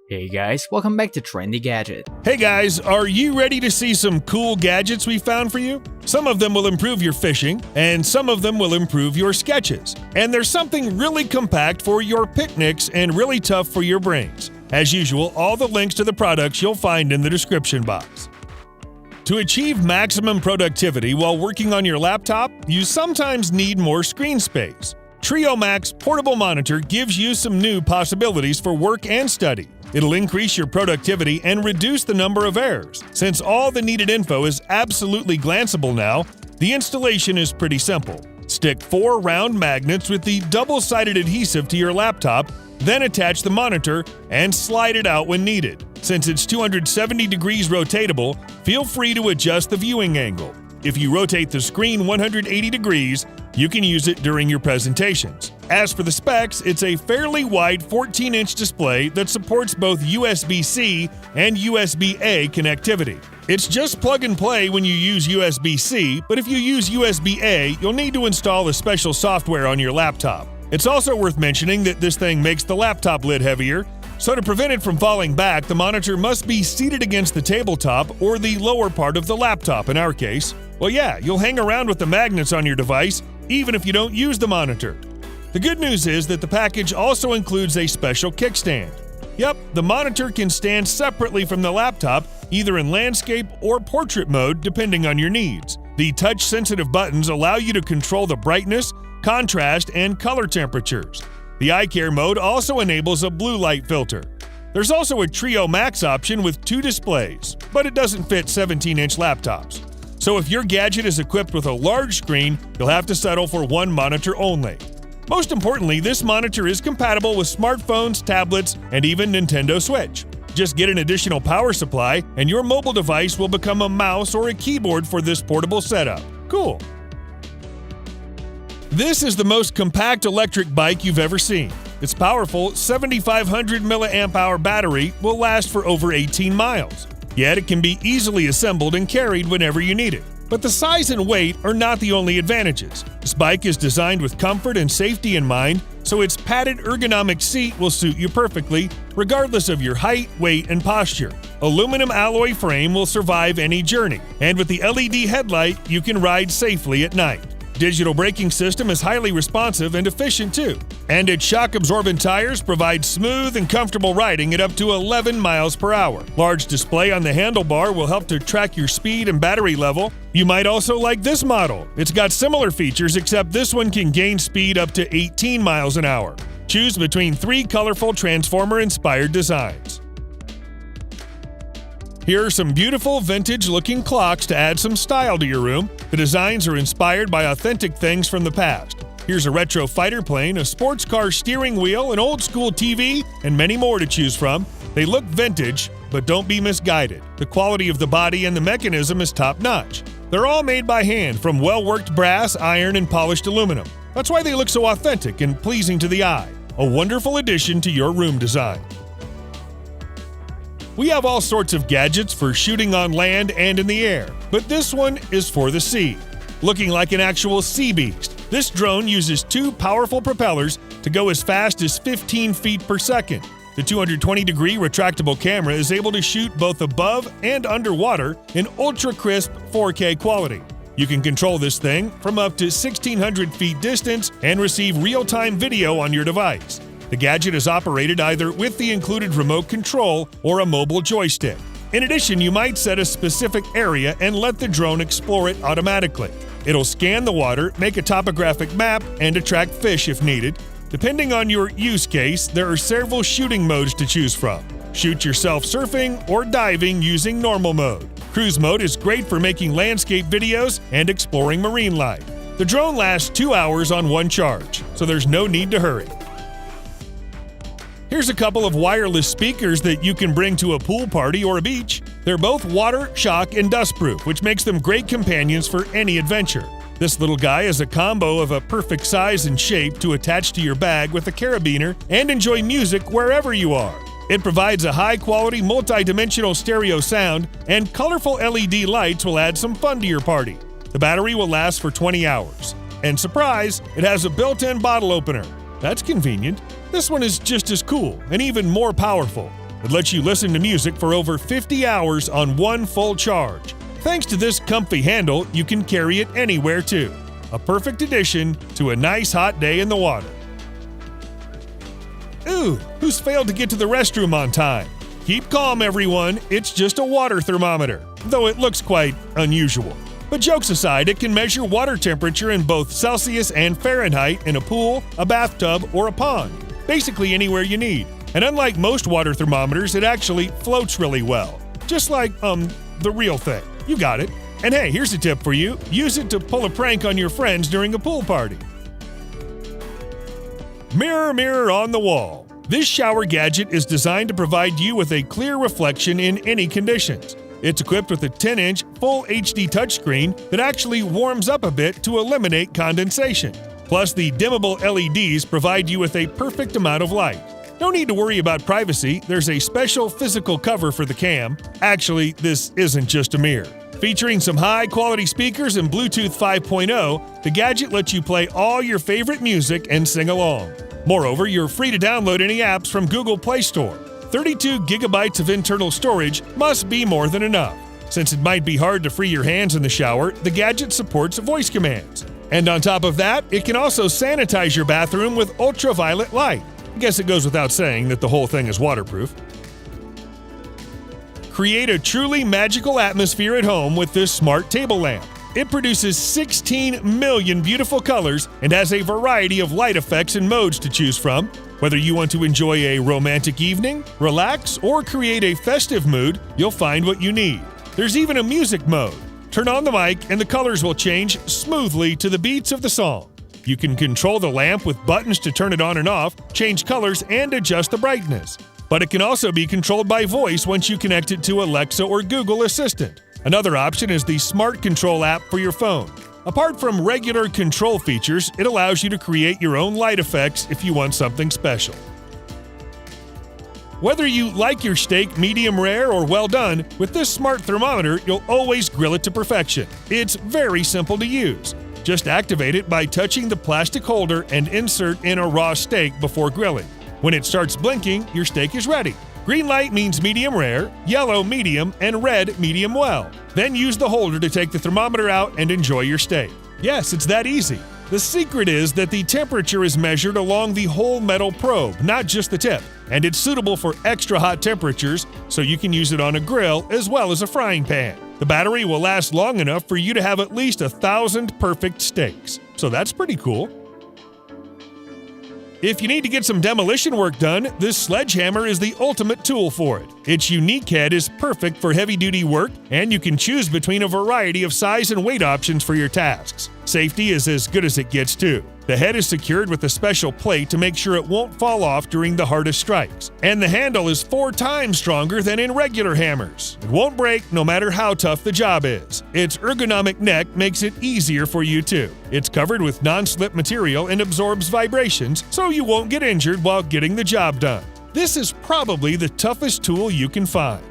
Hey guys, welcome back to Trendy Gadget. Hey guys, are you ready to see some cool gadgets we found for you? Some of them will improve your fishing, and some of them will improve your sketches. And there's something really compact for your picnics and really tough for your brains. As usual, all the links to the products you'll find in the description box. To achieve maximum productivity while working on your laptop, you sometimes need more screen space. Trio Max Portable Monitor gives you some new possibilities for work and study. It'll increase your productivity and reduce the number of errors. Since all the needed info is absolutely glanceable now, the installation is pretty simple. Stick 4 round magnets with the double-sided adhesive to your laptop, then attach the monitor and slide it out when needed. Since it's 270 degrees rotatable, feel free to adjust the viewing angle. If you rotate the screen 180 degrees, you can use it during your presentations. As for the specs, it's a fairly wide 14-inch display that supports both USB-C and USB-A connectivity. It's just plug and play when you use USB-C, but if you use USB-A, you'll need to install a special software on your laptop. It's also worth mentioning that this thing makes the laptop lid heavier, so to prevent it from falling back, the monitor must be seated against the tabletop or the lower part of the laptop in our case. Well, yeah, you'll hang around with the magnets on your device even if you don't use the monitor. The good news is that the package also includes a special kickstand. Yep, the monitor can stand separately from the laptop, either in landscape or portrait mode depending on your needs. The touch-sensitive buttons allow you to control the brightness, contrast, and color temperatures. The eye care mode also enables a blue light filter. There's also a Trio Max option with 2 displays, but it doesn't fit 17-inch laptops. So if your gadget is equipped with a large screen, you'll have to settle for 1 monitor only. Most importantly, this monitor is compatible with smartphones, tablets, and even Nintendo Switch. Just get an additional power supply, and your mobile device will become a mouse or a keyboard for this portable setup. Cool! This is the most compact electric bike you've ever seen. Its powerful 7,500 mAh battery will last for over 18 miles. Yet it can be easily assembled and carried whenever you need it. But the size and weight are not the only advantages. This bike is designed with comfort and safety in mind, so its padded ergonomic seat will suit you perfectly, regardless of your height, weight, and posture. Aluminum alloy frame will survive any journey, and with the LED headlight, you can ride safely at night. Digital braking system is highly responsive and efficient too. And its shock-absorbent tires provide smooth and comfortable riding at up to 11 miles per hour. Large display on the handlebar will help to track your speed and battery level. You might also like this model. It's got similar features, except this one can gain speed up to 18 miles an hour. Choose between 3 colorful Transformer-inspired designs. Here are some beautiful vintage-looking clocks to add some style to your room. The designs are inspired by authentic things from the past. Here's a retro fighter plane, a sports car steering wheel, an old-school TV, and many more to choose from. They look vintage, but don't be misguided. The quality of the body and the mechanism is top-notch. They're all made by hand from well-worked brass, iron, and polished aluminum. That's why they look so authentic and pleasing to the eye. A wonderful addition to your room design. We have all sorts of gadgets for shooting on land and in the air, but this one is for the sea. Looking like an actual sea beast, this drone uses 2 powerful propellers to go as fast as 15 feet per second. The 220-degree retractable camera is able to shoot both above and underwater in ultra-crisp 4K quality. You can control this thing from up to 1,600 feet distance and receive real-time video on your device. The gadget is operated either with the included remote control or a mobile joystick. In addition, you might set a specific area and let the drone explore it automatically. It'll scan the water, make a topographic map, and attract fish if needed. Depending on your use case, there are several shooting modes to choose from. Shoot yourself surfing or diving using normal mode. Cruise mode is great for making landscape videos and exploring marine life. The drone lasts 2 hours on 1 charge, so there's no need to hurry. Here's a couple of wireless speakers that you can bring to a pool party or a beach. They're both water, shock, and dustproof, which makes them great companions for any adventure. This little guy is a combo of a perfect size and shape to attach to your bag with a carabiner and enjoy music wherever you are. It provides a high-quality, multi-dimensional stereo sound, and colorful LED lights will add some fun to your party. The battery will last for 20 hours. And surprise, it has a built-in bottle opener. That's convenient. This one is just as cool and even more powerful. It lets you listen to music for over 50 hours on one full charge. Thanks to this comfy handle, you can carry it anywhere too. A perfect addition to a nice hot day in the water. Ooh, who's failed to get to the restroom on time? Keep calm, everyone. It's just a water thermometer, though it looks quite unusual. But jokes aside, it can measure water temperature in both Celsius and Fahrenheit in a pool, a bathtub, or a pond. Basically anywhere you need. And unlike most water thermometers, it actually floats really well. Just like, the real thing. You got it. And hey, here's a tip for you. Use it to pull a prank on your friends during a pool party. Mirror, mirror on the wall. This shower gadget is designed to provide you with a clear reflection in any conditions. It's equipped with a 10-inch full HD touchscreen that actually warms up a bit to eliminate condensation. Plus, the dimmable LEDs provide you with a perfect amount of light. No need to worry about privacy. There's a special physical cover for the cam. Actually, this isn't just a mirror. Featuring some high-quality speakers and Bluetooth 5.0, the gadget lets you play all your favorite music and sing along. Moreover, you're free to download any apps from Google Play Store. 32 gigabytes of internal storage must be more than enough. Since it might be hard to free your hands in the shower, the gadget supports voice commands. And on top of that, it can also sanitize your bathroom with ultraviolet light. I guess it goes without saying that the whole thing is waterproof. Create a truly magical atmosphere at home with this smart table lamp. It produces 16 million beautiful colors and has a variety of light effects and modes to choose from. Whether you want to enjoy a romantic evening, relax, or create a festive mood, you'll find what you need. There's even a music mode. Turn on the mic and the colors will change smoothly to the beats of the song. You can control the lamp with buttons to turn it on and off, change colors, and adjust the brightness. But it can also be controlled by voice once you connect it to Alexa or Google Assistant. Another option is the Smart Control app for your phone. Apart from regular control features, it allows you to create your own light effects if you want something special. Whether you like your steak medium rare or well done, with this smart thermometer, you'll always grill it to perfection. It's very simple to use. Just activate it by touching the plastic holder and insert in a raw steak before grilling. When it starts blinking, your steak is ready. Green light means medium rare, yellow medium, and red medium well. Then use the holder to take the thermometer out and enjoy your steak. Yes, it's that easy. The secret is that the temperature is measured along the whole metal probe, not just the tip. And it's suitable for extra hot temperatures, so you can use it on a grill as well as a frying pan. The battery will last long enough for you to have at least 1,000 perfect steaks. So that's pretty cool. If you need to get some demolition work done, this sledgehammer is the ultimate tool for it. Its unique head is perfect for heavy-duty work, and you can choose between a variety of size and weight options for your tasks. Safety is as good as it gets too. The head is secured with a special plate to make sure it won't fall off during the hardest strikes. And the handle is 4 times stronger than in regular hammers. It won't break no matter how tough the job is. Its ergonomic neck makes it easier for you too. It's covered with non-slip material and absorbs vibrations, so you won't get injured while getting the job done. This is probably the toughest tool you can find.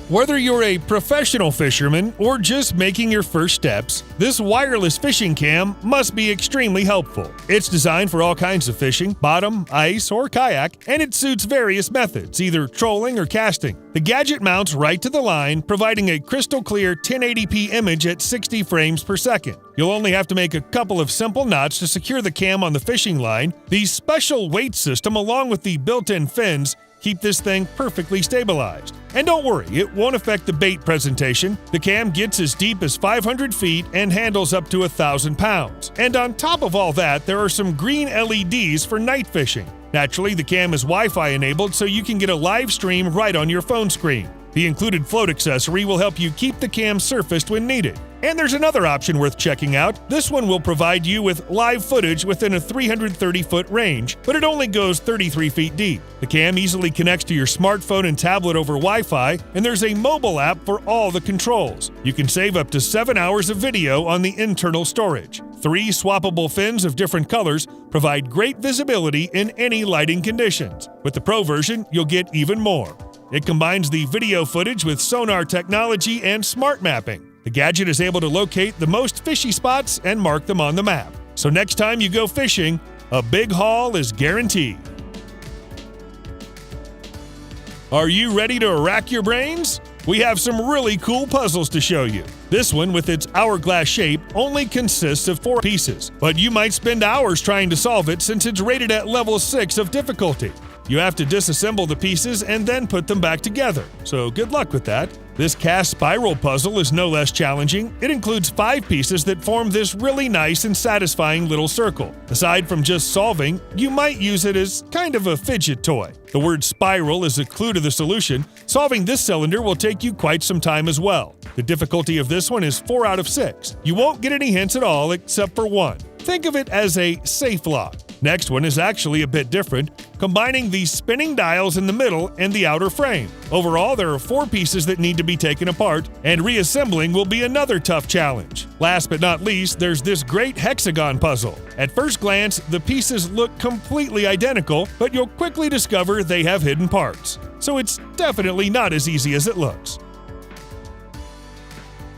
Whether you're a professional fisherman or just making your first steps, this wireless fishing cam must be extremely helpful. It's designed for all kinds of fishing, bottom, ice, or kayak, and it suits various methods, either trolling or casting. The gadget mounts right to the line, providing a crystal clear 1080p image at 60 frames per second. You'll only have to make a couple of simple knots to secure the cam on the fishing line. The special weight system, along with the built-in fins, keep this thing perfectly stabilized. And don't worry, it won't affect the bait presentation. The cam gets as deep as 500 feet and handles up to 1,000 pounds. And on top of all that, there are some green LEDs for night fishing. Naturally, the cam is Wi-Fi enabled, so you can get a live stream right on your phone screen. The included float accessory will help you keep the cam surfaced when needed. And there's another option worth checking out. This one will provide you with live footage within a 330-foot range, but it only goes 33 feet deep. The cam easily connects to your smartphone and tablet over Wi-Fi, and there's a mobile app for all the controls. You can save up to 7 hours of video on the internal storage. 3 swappable fins of different colors provide great visibility in any lighting conditions. With the Pro version, you'll get even more. It combines the video footage with sonar technology and smart mapping. The gadget is able to locate the most fishy spots and mark them on the map. So next time you go fishing, a big haul is guaranteed. Are you ready to rack your brains? We have some really cool puzzles to show you. This one, with its hourglass shape, only consists of 4 pieces, but you might spend hours trying to solve it since it's rated at level 6 of difficulty. You have to disassemble the pieces and then put them back together, so good luck with that. This cast spiral puzzle is no less challenging. It includes 5 pieces that form this really nice and satisfying little circle. Aside from just solving, you might use it as kind of a fidget toy. The word spiral is a clue to the solution. Solving this cylinder will take you quite some time as well. The difficulty of this one is 4 out of 6. You won't get any hints at all except for one. Think of it as a safe lock. Next one is actually a bit different, combining the spinning dials in the middle and the outer frame. Overall, there are 4 pieces that need to be taken apart, and reassembling will be another tough challenge. Last but not least, there's this great hexagon puzzle. At first glance, the pieces look completely identical, but you'll quickly discover they have hidden parts. So it's definitely not as easy as it looks.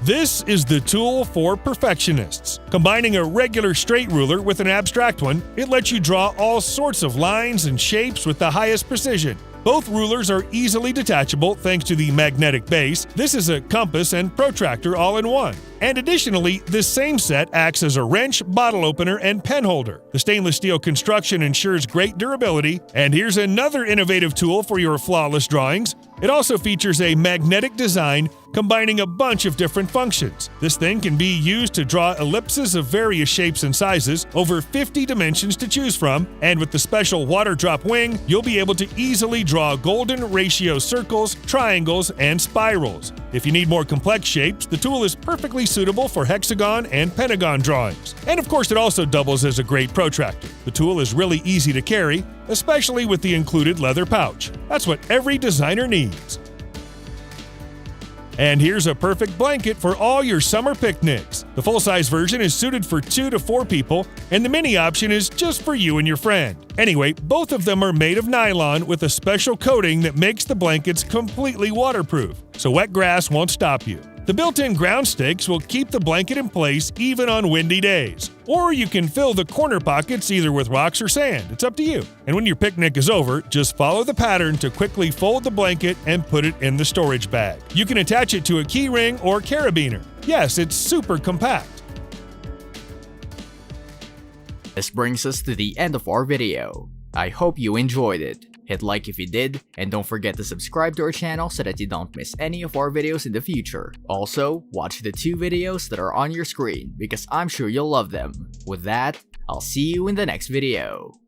This is the tool for perfectionists. Combining a regular straight ruler with an abstract one, it lets you draw all sorts of lines and shapes with the highest precision. Both rulers are easily detachable thanks to the magnetic base. This is a compass and protractor all in one. And additionally, this same set acts as a wrench, bottle opener, and pen holder. The stainless steel construction ensures great durability. And here's another innovative tool for your flawless drawings. It also features a magnetic design combining a bunch of different functions. This thing can be used to draw ellipses of various shapes and sizes, over 50 dimensions to choose from, and with the special water drop wing, you'll be able to easily draw golden ratio circles, triangles, and spirals. If you need more complex shapes, the tool is perfectly suitable for hexagon and pentagon drawings. And of course, it also doubles as a great protractor. The tool is really easy to carry, especially with the included leather pouch. That's what every designer needs. And here's a perfect blanket for all your summer picnics. The full-size version is suited for 2 to 4 people, and the mini option is just for you and your friend. Anyway, both of them are made of nylon with a special coating that makes the blankets completely waterproof, so wet grass won't stop you. The built-in ground stakes will keep the blanket in place even on windy days. Or you can fill the corner pockets either with rocks or sand. It's up to you. And when your picnic is over, just follow the pattern to quickly fold the blanket and put it in the storage bag. You can attach it to a key ring or carabiner. Yes, it's super compact. This brings us to the end of our video. I hope you enjoyed it. Hit like if you did, and don't forget to subscribe to our channel so that you don't miss any of our videos in the future. Also, watch the 2 videos that are on your screen because I'm sure you'll love them. With that, I'll see you in the next video.